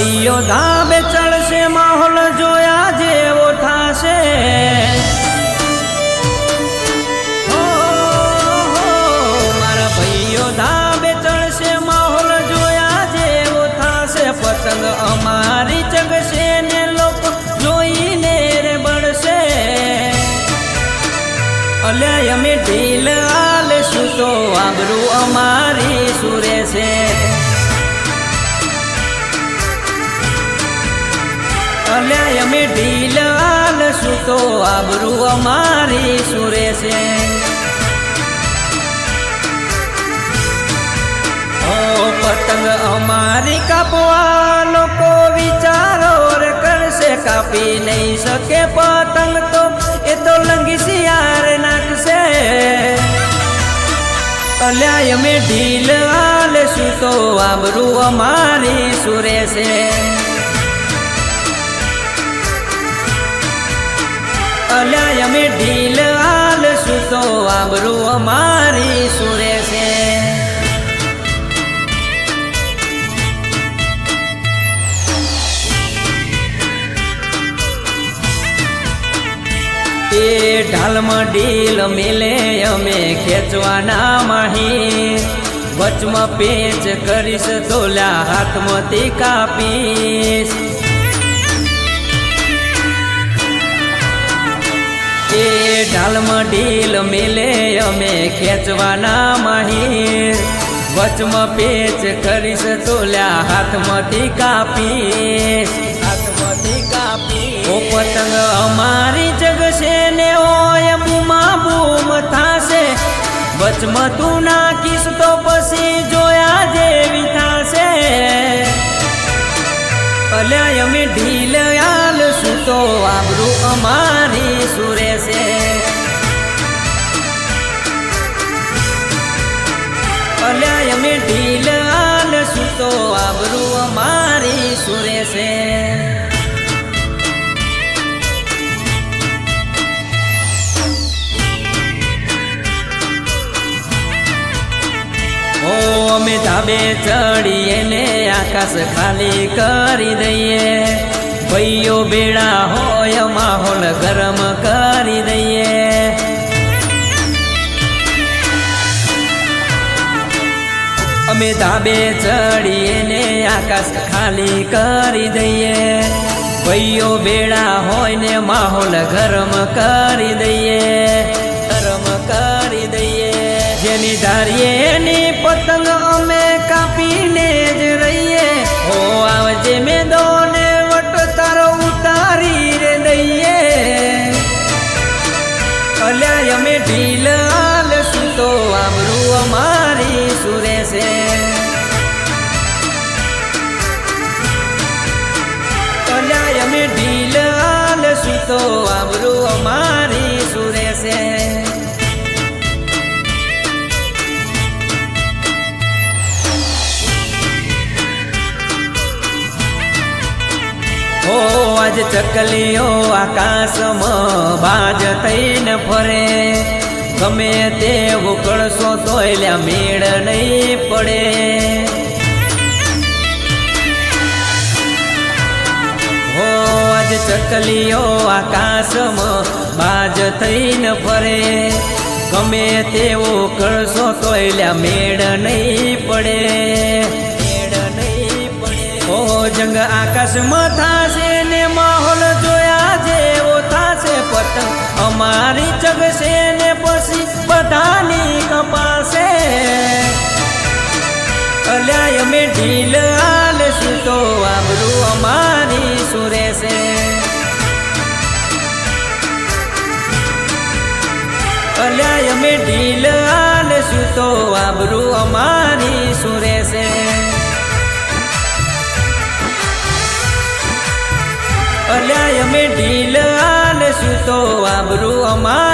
ભાઈઓ ધાબે ચડશે માહોલ જોયા જેવો થાશે મારા ભાઈઓ ધાબે ચડશે માહોલ જોયા જેવો થાશે પતંગ અમારી ચગશે ને લોકો જોઈને રે બળશે અલ્યા અમે ઢીલ આલશું તો આબરૂ અમારી સુરે છે અલ્યા અમે ઢીલ આલશું તો આબરૂ અમારી સુરે છે ઓ પતંગ અમારી કાપવા લોકો વિચારો રે કરશે કાપી નહીં શકે પતંગ તો એ તો લંગી શિયાર નાખશે અલ્યા અમે ઢીલ આલશું તો આબરૂ અમારી સુરે છે અલ્યા અમે ઢીલ આલશું તો આબરૂ અમારી સુરે છે એ ઢાલમાં ઢીલ મેલે અમે ખેંચવાના માહી વચમાં પેચ કરીશ તોલ્યા હાથમાંથી કાપીશ એ ઢાલમાં ઢીલ મેલે અમે ખેંચવાના માહીર વચમાં પેચ કરીશ તોલ્યા હાથમાંથી કાપીશ ઓ પતંગ અમારી જગશે ને ઓય બૂમા બૂમ થાશે વચમાં તું નાખીશ તો પછી જોયા જેવી થાશે અલ્યા અમે ઢીલ આલશું તો આબરૂ અમારી સુરે છે અલ્યા અમે ઢીલ આલશું તો આબરૂ અમારી સુરે છે ઓ અમે ધાબે ચડીએ ને આકાશ ખાલી કરી દઈએ ભાઈઓ બેડા હોય માહોલ ગરમ કરી દઈએ અમે ધાબે ચડીએ ને આકાશ ખાલી કરી દઈએ ભાઈઓ બેડા હોય ને માહોલ ગરમ કરી દઈએ જેની ધારીએ એની પતંગ અમે કાપીને જ રહીએ ઓ આવજે મેદોને વટ તારો ઉતારી રે દઈએ અલ્યા અમે ઢીલ આલશું તો આબરૂ અમારી સુરે છે અલ્યા અમે ઢીલ આલશું તો આબરૂ અમારી સુરે છે ઓ આજ ચકલીઓ આકાશમાં બાજ થઈને ફરે ગમે તે ઉકળશો તો એલા મેળ નહીં પડે હો આજ ચકલીઓ આકાશમાં બાજ થઈને ફરે ગમે તે ઉકળશો તો એલા મેળ નહીં પડે ઓ જંગ આકાશમાં થાશે ને માહોલ જોયા જેવો થાશે પતંગ અમારી ચગશે ને પછી બધાની કપાશે અલ્યા અમે ઢીલ આલશું તો આબરૂ અમારી સુરે છે અલ્યા અમે ઢીલ આલશું તો આબરૂ અમારી સુરે છે અલ્યા અમે ઢીલ આલશું તો આબરૂ અમારી